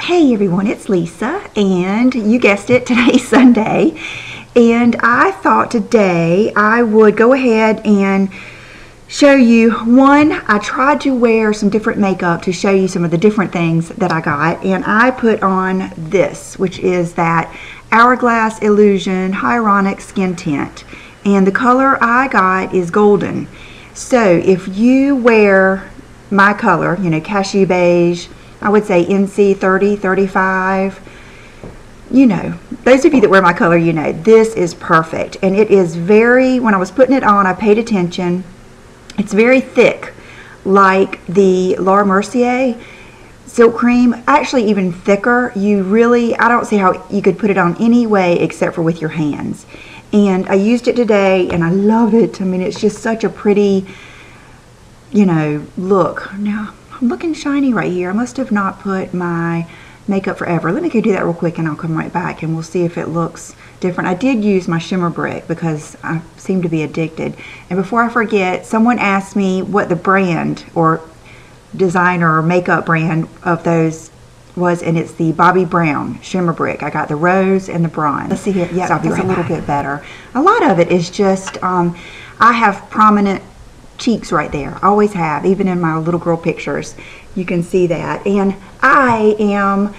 Hey everyone, it's Lisa, and you guessed it, today's Sunday, and I thought today I would go ahead and show you, I tried to wear some different makeup to show you some of the different things that I got, and I put on this, which is that Hourglass Illusion Hyaluronic Skin Tint, and the color I got is golden. So if you wear my color, you know, cashew beige, I would say NC 30, 35, you know, those of you that wear my color, you know, this is perfect. And it is very, when I was putting it on, I paid attention. It's very thick, like the Laura Mercier Silk Cream, actually even thicker. You really, I don't see how you could put it on any way except for with your hands. And I used it today and I love it. I mean, it's just such a pretty, you know, look. Now, I'm looking shiny right here. I must have not put my Makeup Forever. Let me go do that real quick and I'll come right back and we'll see if it looks different. I did use my Shimmer Brck because I seem to be addicted. And before I forget, someone asked me what the brand or designer or makeup brand of those was, and it's the Bobbi Brown Shimmer Brck. I got the rose and the bronze. Let's see here. Yeah, so that's a little bit better. A lot of it is just, I have prominent cheeks right there. I always have, even in my little girl pictures. You can see that. And I am,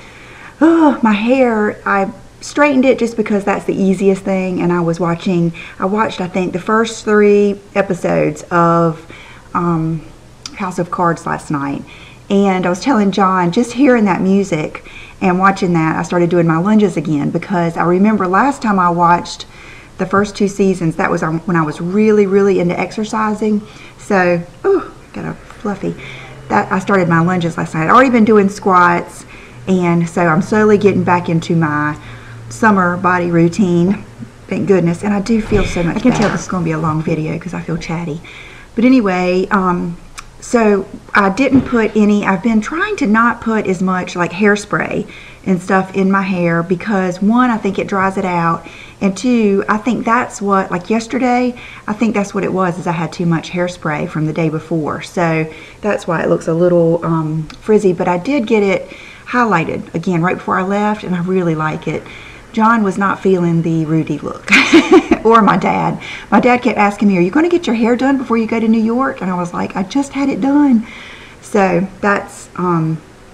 my hair, I straightened it just because that's the easiest thing. And I watched, I think, the first 3 episodes of House of Cards last night. And I was telling John, just hearing that music and watching that, I started doing my lunges again, because I remember last time I watched the first 2 seasons, that was when I was really, really into exercising. So, got a fluffy. I started my lunges last night. I'd already been doing squats, and so I'm slowly getting back into my summer body routine. Thank goodness. And I do feel so much better. I can tell this is going to be a long video because I feel chatty. But anyway, so I didn't put any, I've been trying to not put as much like hairspray and stuff in my hair because 1, I think it dries it out, and 2, I think that's what, like yesterday, I think that's what it was, is I had too much hairspray from the day before. So that's why it looks a little frizzy, but I did get it highlighted again right before I left, and I really like it. John was not feeling the Rudy look, or my dad. My dad kept asking me, are you going to get your hair done before you go to New York? And I was like, I just had it done. So that's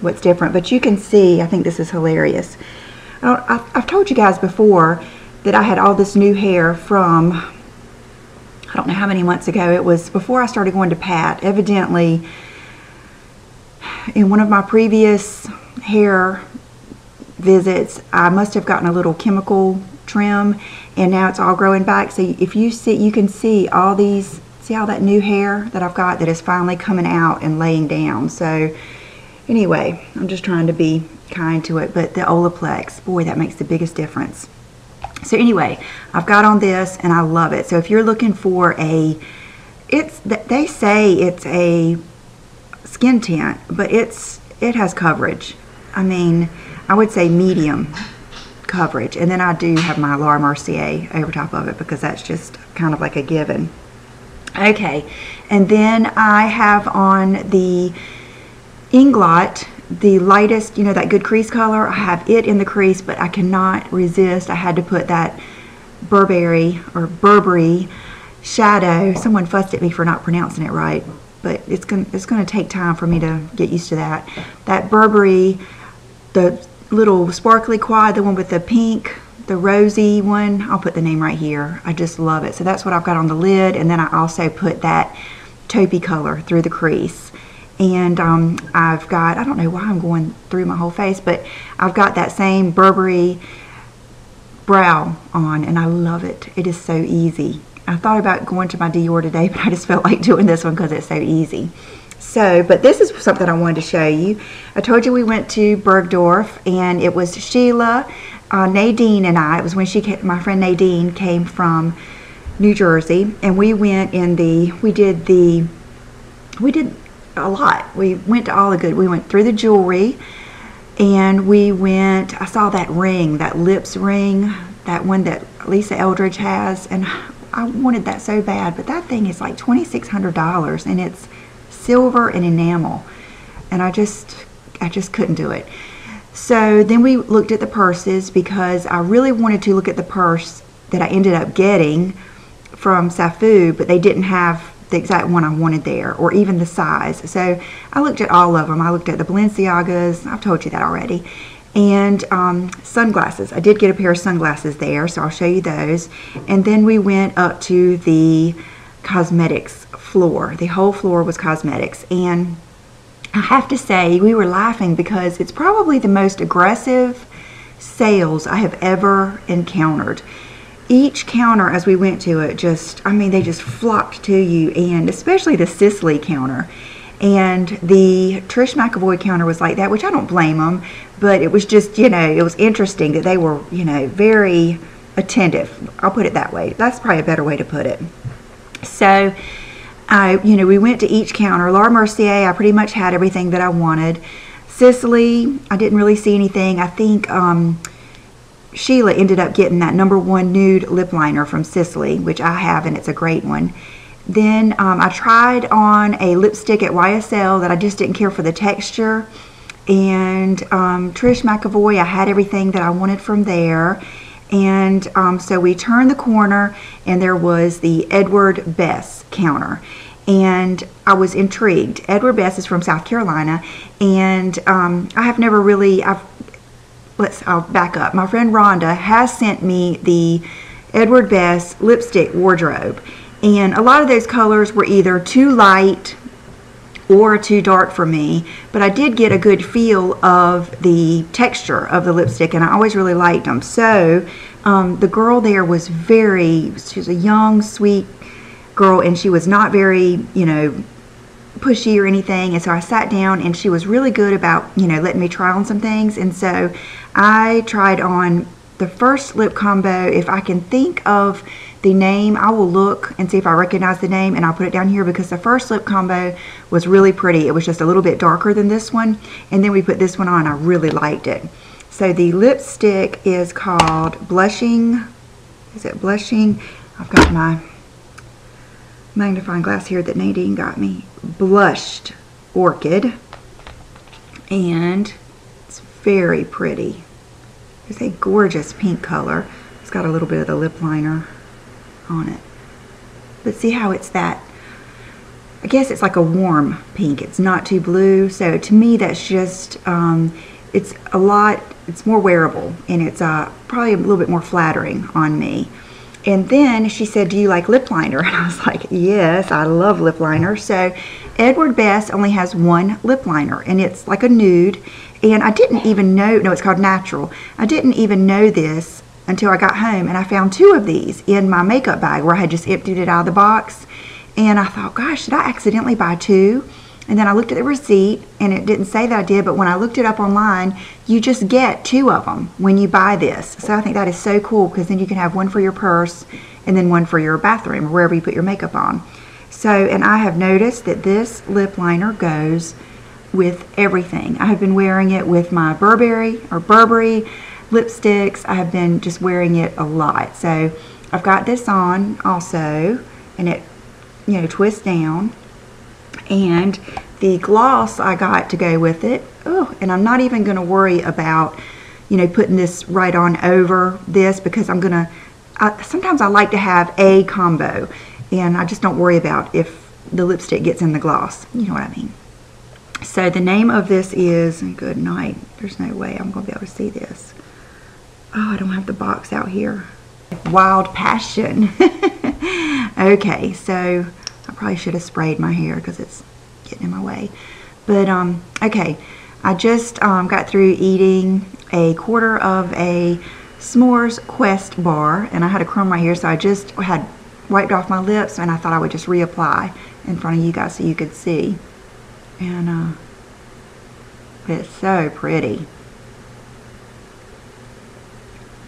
what's different. But you can see, I think this is hilarious. I've told you guys before that I had all this new hair from, I don't know how many months ago. It was before I started going to Pat. Evidently, in one of my previous hair visits, I must have gotten a little chemical trim, and now it's all growing back. So if you see, you can see all these, see all that new hair that I've got that is finally coming out and laying down. So anyway, I'm just trying to be kind to it, but the Olaplex, boy, that makes the biggest difference. So anyway, I've got on this and I love it. So if you're looking for they say it's a skin tint, but it has coverage. I mean, I would say medium coverage. And then I do have my Laura Mercier over top of it because that's just kind of like a given. Okay, and then I have on the Inglot, the lightest, you know, that good crease color. I have it in the crease, but I cannot resist. I had to put that Burberry shadow. Someone fussed at me for not pronouncing it right, but it's gonna take time for me to get used to that. That Burberry, the little sparkly quad, the one with the pink, the rosy one, I'll put the name right here. I just love it. So that's what I've got on the lid, and then I also put that taupey color through the crease. And I've got, I don't know why I'm going through my whole face, but I've got that same Burberry brow on, and I love it. It is so easy. I thought about going to my Dior today, but I just felt like doing this one because it's so easy. So, but this is something I wanted to show you. I told you we went to Bergdorf, and it was Sheila, Nadine, and I. It was when my friend Nadine came from New Jersey, and we went in we did a lot. We went to all the good. We went through the jewelry, and I saw that ring, that lips ring, that one that Lisa Eldridge has, and I wanted that so bad, but that thing is like $2,600, and it's silver and enamel, and I just couldn't do it. So then we looked at the purses because I really wanted to look at the purse that I ended up getting from Safu, but they didn't have the exact one I wanted there, or even the size. So I looked at all of them. I looked at the Balenciagas, I've told you that already, and sunglasses. I did get a pair of sunglasses there, so I'll show you those. And then we went up to the cosmetics floor. The whole floor was cosmetics, and I have to say we were laughing because it's probably the most aggressive sales I have ever encountered. Each counter as we went to it, just, I mean, they just flocked to you, and especially the Sicily counter. And the Trish McAvoy counter was like that, which I don't blame them, but it was just, you know, it was interesting that they were, you know, very attentive. I'll put it that way. That's probably a better way to put it. So, you know, we went to each counter. Laura Mercier, I pretty much had everything that I wanted. Sicily, I didn't really see anything. I think Sheila ended up getting that #1 nude lip liner from Sicily, which I have, and it's a great one. Then I tried on a lipstick at YSL that I just didn't care for the texture. And Trish McAvoy, I had everything that I wanted from there. And so we turned the corner, and there was the Edward Bess counter. And I was intrigued. Edward Bess is from South Carolina, and I have never really, I'll back up. My friend Rhonda has sent me the Edward Bess lipstick wardrobe. And a lot of those colors were either too light or too dark for me, but I did get a good feel of the texture of the lipstick, and I always really liked them. So the girl there was she was a young, sweet girl, and she was not very, you know, pushy or anything. And so I sat down, and she was really good about, you know, letting me try on some things. And so I tried on the first lip combo. If I can think of the name, I will look and see if I recognize the name, and I'll put it down here, because the first lip combo was really pretty. It was just a little bit darker than this one, and then we put this one on. I really liked it. So the lipstick is called Blushing. Is it Blushing? I've got my magnifying glass here that Nadine got me. Blushed Orchid, and it's very pretty. It's a gorgeous pink color. It's got a little bit of the lip liner on it, but see how it's that, I guess it's like a warm pink. It's not too blue. So to me, that's just it's more wearable, and it's probably a little bit more flattering on me. And then she said, do you like lip liner? And I was like, yes, I love lip liner. So Edward Bess only has one lip liner, and it's like a nude. And I didn't even know, no, it's called Natural. I didn't even know this until I got home, and I found 2 of these in my makeup bag where I had just emptied it out of the box. And I thought, gosh, did I accidentally buy 2? And then I looked at the receipt, and it didn't say that I did, but when I looked it up online, you just get 2 of them when you buy this. So I think that is so cool, because then you can have one for your purse and then one for your bathroom or wherever you put your makeup on. So, and I have noticed that this lip liner goes with everything. I have been wearing it with my Burberry lipsticks. I have been just wearing it a lot. So I've got this on also, and it, you know, twists down. And the gloss I got to go with it. Oh, and I'm not even going to worry about, you know, putting this right on over this, because I'm going to, sometimes I like to have a combo, and I just don't worry about if the lipstick gets in the gloss. You know what I mean? So the name of this is, good night, there's no way I'm going to be able to see this. Oh, I don't have the box out here. Wild Passion. Okay, so I probably should have sprayed my hair because it's getting in my way. But, okay, I just got through eating a quarter of a S'mores Quest bar, and I had a crumb right here, so I just had wiped off my lips, and I thought I would just reapply in front of you guys so you could see. And it's so pretty.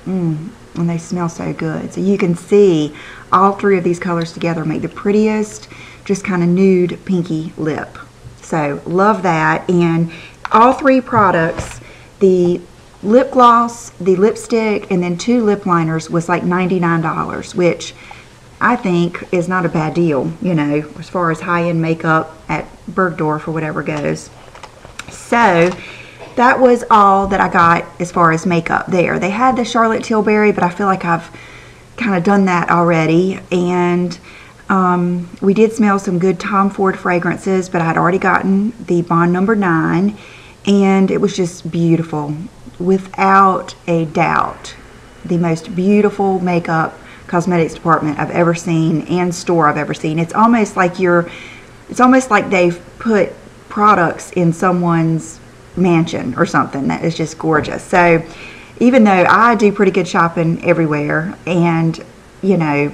And they smell so good. So you can see all 3 of these colors together make the prettiest, just kind of nude pinky lip. So love that. And all 3 products, the lip gloss, the lipstick, and then 2 lip liners was like $99, which I think is not a bad deal, you know, as far as high-end makeup at Bergdorf or whatever goes. So that was all that I got as far as makeup there. They had the Charlotte Tilbury, but I feel like I've kind of done that already. And we did smell some good Tom Ford fragrances, but I had already gotten the Bond No. 9, and it was just beautiful. Without a doubt, the most beautiful makeup cosmetics department I've ever seen and store I've ever seen. It's almost like they've put products in someone's mansion or something. That is just gorgeous. So even though I do pretty good shopping everywhere, and you know,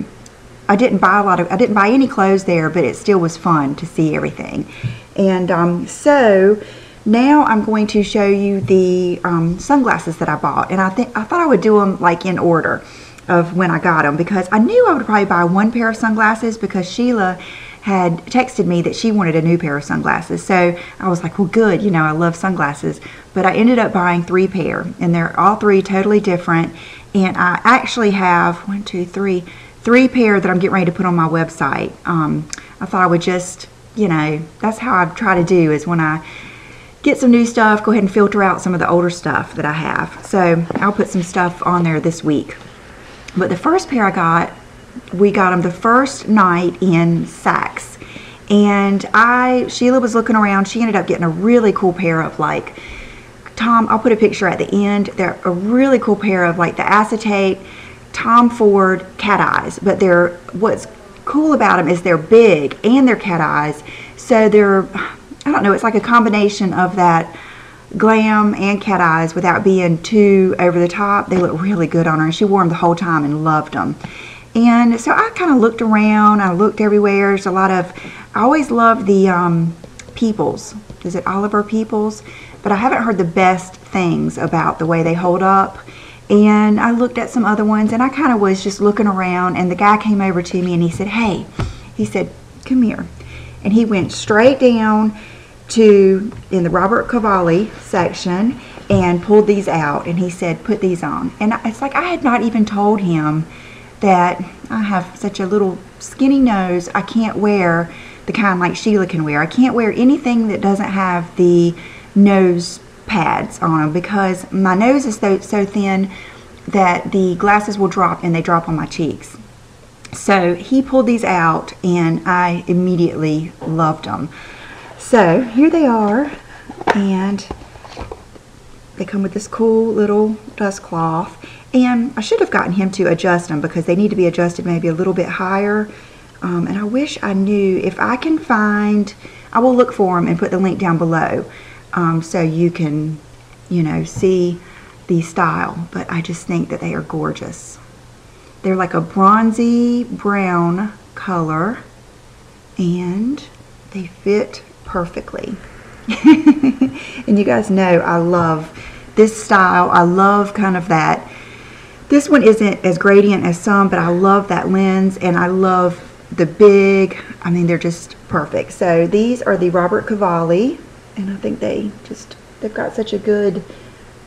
I didn't buy any clothes there, but it still was fun to see everything. And so now I'm going to show you the sunglasses that I bought, and I thought I would do them like in order of when I got them, because I knew I would probably buy one pair of sunglasses because Sheila had texted me that she wanted a new pair of sunglasses. So I was like, well, good, you know, I love sunglasses. But I ended up buying 3 pair, and they're all 3 totally different. And I actually have 3 pair that I'm getting ready to put on my website. I thought I would just, you know, that's how I try to do, is when I get some new stuff, go ahead and filter out some of the older stuff that I have. So I'll put some stuff on there this week. But the first pair I got, we got them the first night in Saks. And Sheila was looking around. She ended up getting a really cool pair of like, I'll put a picture at the end. They're a really cool pair of like the acetate Tom Ford cat eyes. But what's cool about them is they're big and they're cat eyes. So they're, I don't know, it's like a combination of that glam and cat eyes without being too over the top. They look really good on her, and she wore them the whole time and loved them. And so I kind of looked around, I looked everywhere. There's a lot of, I always love the Peoples. Is it Oliver Peoples? But I haven't heard the best things about the way they hold up. And I looked at some other ones, and I kind of was just looking around, and the guy came over to me and he said, hey, he said, come here. And he went straight down in the Robert Cavalli section and pulled these out, and he said, put these on. And it's like I had not even told him that I have such a little skinny nose. I can't wear the kind like Sheila can wear. I can't wear anything that doesn't have the nose pads on them, because my nose is so thin that the glasses will drop, and they drop on my cheeks. So he pulled these out, and I immediately loved them. So here they are, and they come with this cool little dust cloth. And I should have gotten him to adjust them, because they need to be adjusted maybe a little bit higher. And I wish I knew. If I can find, I will look for them and put the link down below, so you can, you know, see the style. But I just think that they are gorgeous. They're like a bronzy brown color, and they fit perfectly. And you guys know I love this style. I love kind of that. This one isn't as gradient as some, but I love that lens, and I love the big, I mean, they're just perfect. So these are the Robert Cavalli, and I think they've got such a good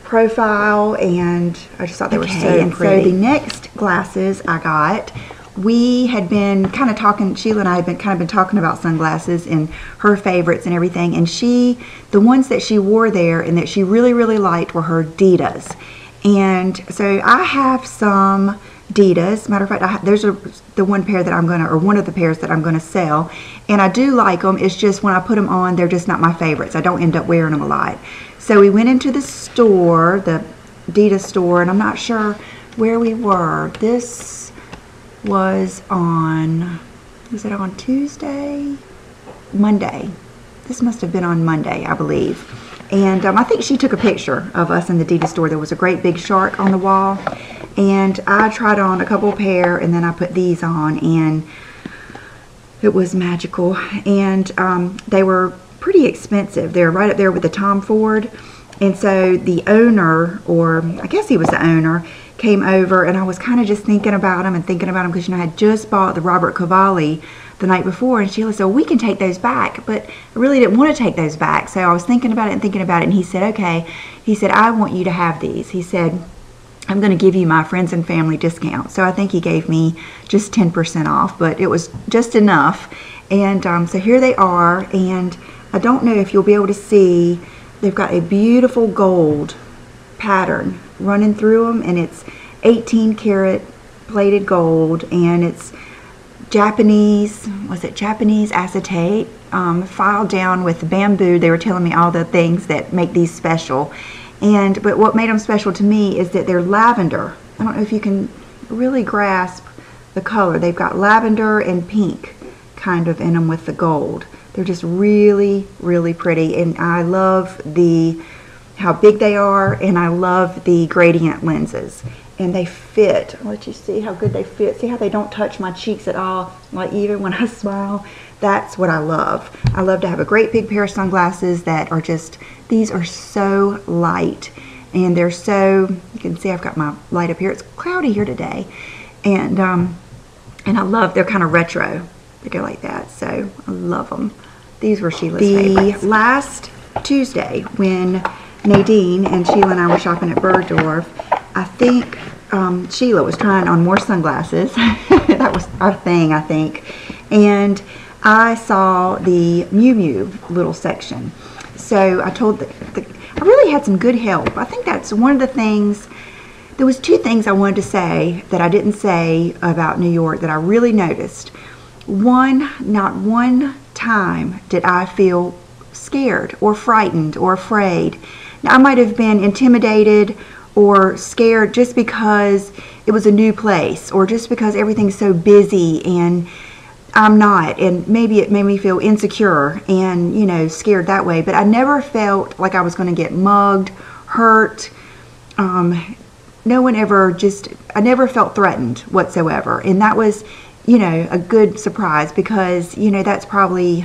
profile, and I just thought they were so pretty. So the next glasses I got, we had been kind of talking, Sheila and I had been kind of talking about sunglasses and her favorites and everything, and the ones that she wore there and that she really, really liked were her Ditas. And so I have some Ditas. Matter of fact, there's the one pair that I'm gonna, or one of the pairs that I'm gonna sell, and I do like them. It's just when I put them on, they're just not my favorites. I don't end up wearing them a lot. So we went into the store, the Dita store, and I'm not sure where we were. This was it on Tuesday? Monday. This must have been on Monday, I believe. And I think she took a picture of us in the Dita store. There was a great big shark on the wall. And I tried on a couple pair, and then I put these on, and it was magical. And they were pretty expensive. They're right up there with the Tom Ford. And so the owner, or I guess he was the owner, came over, and I was kind of just thinking about them because, you know, I had just bought the Robert Cavalli the night before, and Sheila said, well, we can take those back, but I really didn't want to take those back. So I was thinking about it, and he said, okay. He said, I want you to have these. He said, I'm going to give you my friends and family discount. So I think he gave me just 10% off, but it was just enough. And so here they are, and I don't know if you'll be able to see they've got a beautiful gold pattern running through them, and it's 18 karat plated gold, and it's Japanese, was it Japanese acetate, filed down with bamboo. They were telling me all the things that make these special. But what made them special to me is that they're lavender. I don't know if you can really grasp the color. They've got lavender and pink kind of in them with the gold. They're just really, really pretty, and I love how big they are, and I love the gradient lenses. And they fit. I'll let you see how good they fit. See how they don't touch my cheeks at all? Like, even when I smile, that's what I love. I love to have a great big pair of sunglasses that are just, these are so light. And they're so, you can see I've got my light up here. It's cloudy here today. And I love, they're kind of retro. They go like that. So I love them. These were Sheila's favorites. Last Tuesday, when Nadine and Sheila and I were shopping at Bergdorf, I think Sheila was trying on more sunglasses. That was our thing, I think. And I saw the Miu Miu little section. So I told I really had some good help. I think that's one of the things. There was two things I wanted to say that I didn't say about New York that I really noticed. One, not one time did I feel scared or frightened or afraid. Now, I might have been intimidated or scared just because it was a new place, or just because everything's so busy and I'm not, and maybe it made me feel insecure and, you know, scared that way. But I never felt like I was going to get mugged, hurt. No one ever I never felt threatened whatsoever. And that was, you know, a good surprise, because, you know, that's probably,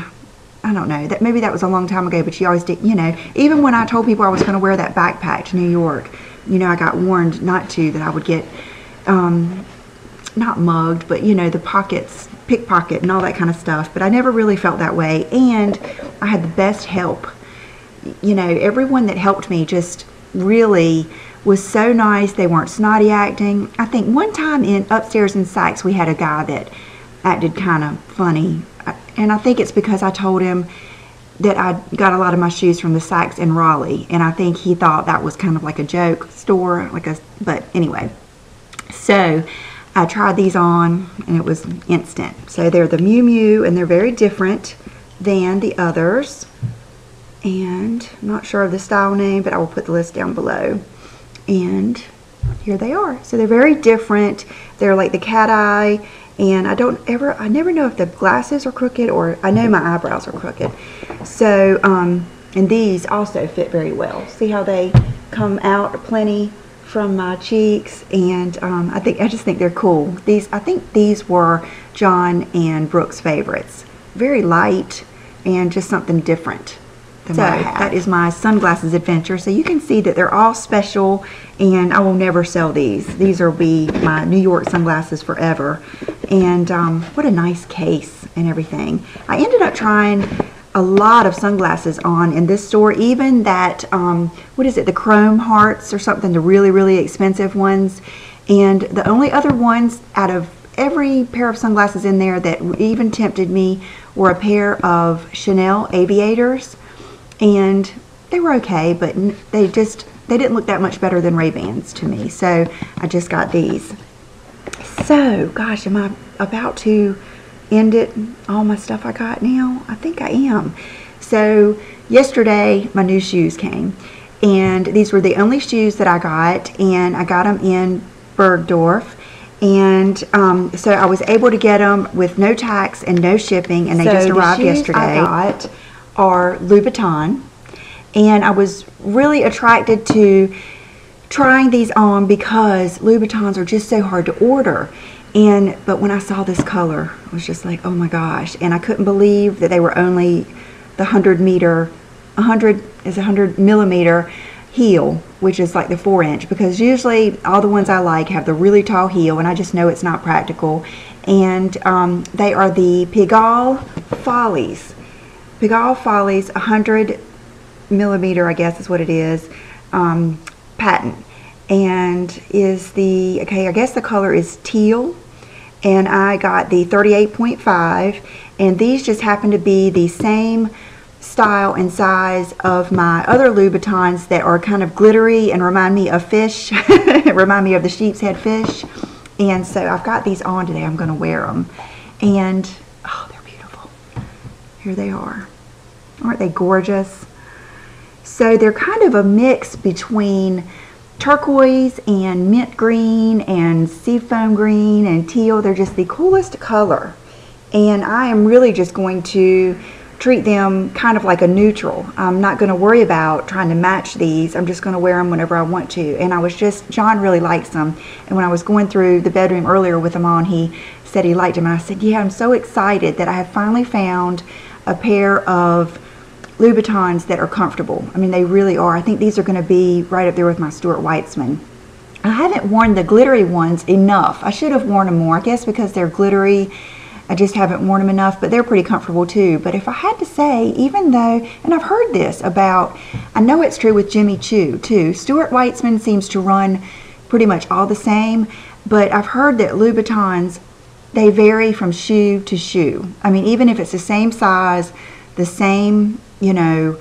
I don't know, that maybe that was a long time ago, but you always did, you know, even when I told people I was going to wear that backpack to New York, you know, I got warned not to, that I would get, not mugged, but, you know, the pockets, pickpocket and all that kind of stuff. But I never really felt that way. And I had the best help. You know, everyone that helped me just really was so nice. They weren't snotty acting. I think one time upstairs in Saks, we had a guy that acted kind of funny. And I think it's because I told him that I got a lot of my shoes from the Saks in Raleigh, and I think he thought that was kind of like a joke store, but anyway. So I tried these on, and it was instant. So they're the Miu Miu, and they're very different than the others. And I'm not sure of the style name, but I will put the list down below. And here they are. So they're very different. They're like the cat eye. And I never know if the glasses are crooked, or I know my eyebrows are crooked. So, and these also fit very well. See how they come out plenty from my cheeks, and I just think they're cool. I think these were John and Brooke's favorites. Very light and just something different than what I have. That is my sunglasses adventure. So you can see that they're all special, and I will never sell these. These will be my New York sunglasses forever. And what a nice case and everything. I ended up trying a lot of sunglasses on in this store, even that, what is it, the chrome hearts or something, the really, really expensive ones. And the only other ones out of every pair of sunglasses in there that even tempted me were a pair of Chanel aviators. And they were okay, but they didn't look that much better than Ray-Bans to me. So I just got these. So, gosh, am I about to end it, all my stuff I got now? I think I am. So, yesterday, my new shoes came. And these were the only shoes that I got. And I got them in Bergdorf. And so I was able to get them with no tax and no shipping. And they just arrived yesterday. I got are Louboutin. And I was really attracted to trying these on because Louboutins are just so hard to order. But when I saw this color, I was just like, oh my gosh. And I couldn't believe that they were only the 100 millimeter heel, which is like the 4-inch, because usually all the ones I like have the really tall heel, and I just know it's not practical. And they are the Pigalle Follies. Pigalle Follies 100 millimeter, I guess is what it is, patent. And is the, okay, I guess the color is teal. And I got the 38.5, and these just happen to be the same style and size of my other Louboutins that are kind of glittery and remind me of fish, remind me of the sheep's head fish. And so I've got these on today. I'm going to wear them. And, oh, they're beautiful. Here they are. Aren't they gorgeous? So they're kind of a mix between turquoise and mint green and seafoam green and teal. They're just the coolest color. And I am really just going to treat them kind of like a neutral. I'm not going to worry about trying to match these. I'm just going to wear them whenever I want to. And John really likes them. And when I was going through the bedroom earlier with them on, he said he liked them. And I said, yeah, I'm so excited that I have finally found a pair of Louboutins that are comfortable. I mean, they really are. I think these are going to be right up there with my Stuart Weitzman. I haven't worn the glittery ones enough. I should have worn them more, I guess, because they're glittery. I just haven't worn them enough, but they're pretty comfortable too. But if I had to say, even though, and I've heard this about, I know it's true with Jimmy Choo too. Stuart Weitzman seems to run pretty much all the same, but I've heard that Louboutins, they vary from shoe to shoe. I mean, even if it's the same size, the same, you know,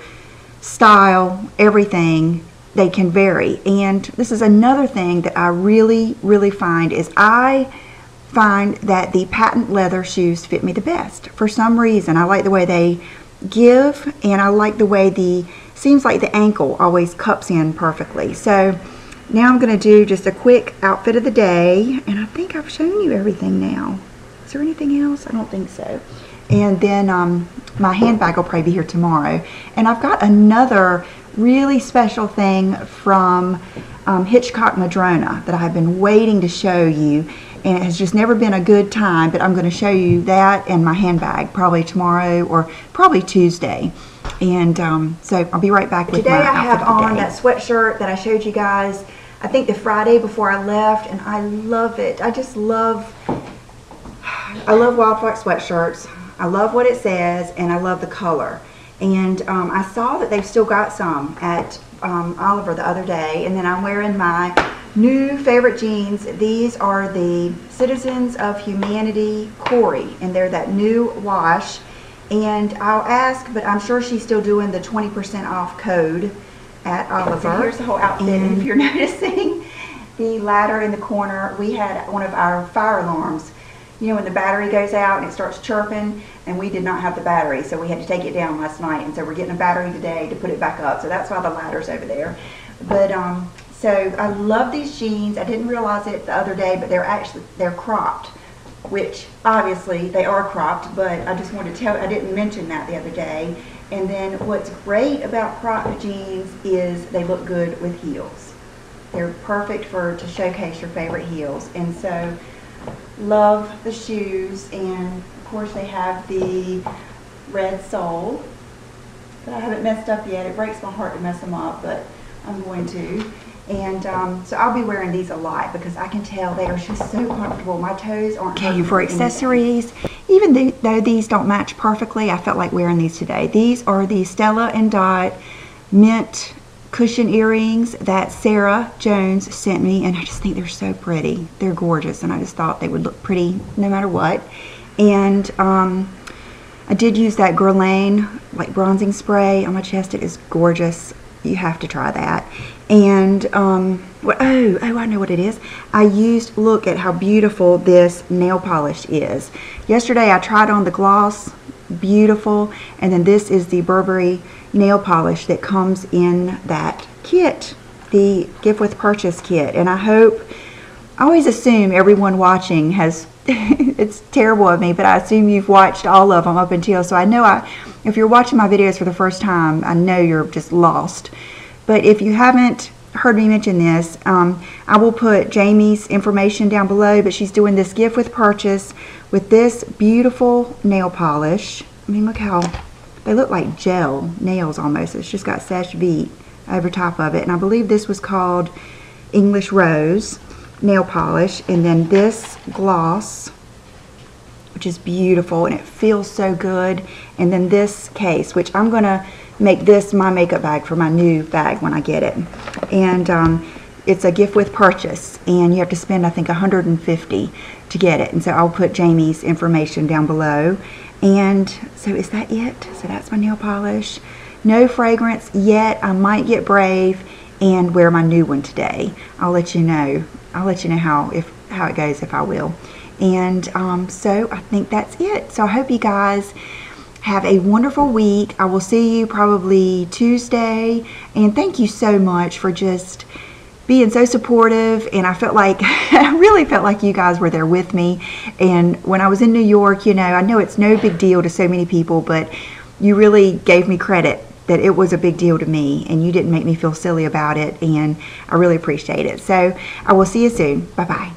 style, everything, they can vary. And this is another thing that I really, really find is I find that the patent leather shoes fit me the best. For some reason, I like the way they give, and I like the way seems like the ankle always cups in perfectly. So now I'm going to do just a quick outfit of the day, and I think I've shown you everything now. Is there anything else? I don't think so. And then my handbag will probably be here tomorrow. And I've got another really special thing from Hitchcock Madrona that I have been waiting to show you. And it has just never been a good time, but I'm going to show you that and my handbag probably tomorrow or probably Tuesday. And so I'll be right back with my outfit. Today I have on that sweatshirt that I showed you guys, I think the Friday before I left, and I love it. I love Wildflower sweatshirts. I love what it says, and I love the color. And I saw that they've still got some at Oliver the other day, and then I'm wearing my new favorite jeans. These are the Citizens of Humanity Corey, and they're that new wash. And I'll ask, but I'm sure she's still doing the 20% off code at Oliver. So here's the whole outfit. And if you're noticing the ladder in the corner, we had one of our fire alarms. You know, when the battery goes out and it starts chirping, and we did not have the battery, so we had to take it down last night. And so we're getting a battery today to put it back up. So that's why the ladder's over there. But so I love these jeans. I didn't realize it the other day, but they're cropped, which obviously they are cropped, but I just wanted to tell, I didn't mention that the other day. And then what's great about cropped jeans is they look good with heels. They're perfect to showcase your favorite heels. And so love the shoes, and of course they have the red sole that I haven't messed up yet. It breaks my heart to mess them up, but I'm going to. And so I'll be wearing these a lot because I can tell they are just so comfortable. My toes aren't hurting. For accessories, even though these don't match perfectly, I felt like wearing these today. These are the Stella & Dot mint cushion earrings that Sarah Jones sent me, and I just think they're so pretty. They're gorgeous, and I just thought they would look pretty no matter what. And I did use that Guerlain like bronzing spray on my chest. It is gorgeous. You have to try that. And oh, I know what it is. Look at how beautiful this nail polish is. Yesterday I tried on the gloss, beautiful, and then this is the Burberry nail polish that comes in that kit, the gift with purchase kit. And I always assume everyone watching has it's terrible of me, but I assume you've watched all of them up until, so I know if you're watching my videos for the first time, I know you're just lost. But if you haven't heard me mention this, I will put Jamie's information down below, but she's doing this gift with purchase with this beautiful nail polish. I mean, look how they look like gel nails almost. It's just got Sash Vite over top of it, and I believe this was called English Rose nail polish. And then this gloss, which is beautiful, and it feels so good. And then this case, which I'm gonna make this my makeup bag for my new bag when I get it. And it's a gift with purchase, and you have to spend, I think, $150 to get it. And so I'll put Jamie's information down below. And so is that it? So that's my nail polish. No fragrance yet. I might get brave and wear my new one today. I'll let you know. I'll let you know how it goes, if I will. And so I think that's it. So I hope you guys have a wonderful week. I will see you probably Tuesday. And thank you so much for just being so supportive. And I really felt like you guys were there with me. And when I was in New York, you know, I know it's no big deal to so many people, but you really gave me credit that it was a big deal to me, and you didn't make me feel silly about it, and I really appreciate it. So I will see you soon. Bye-bye.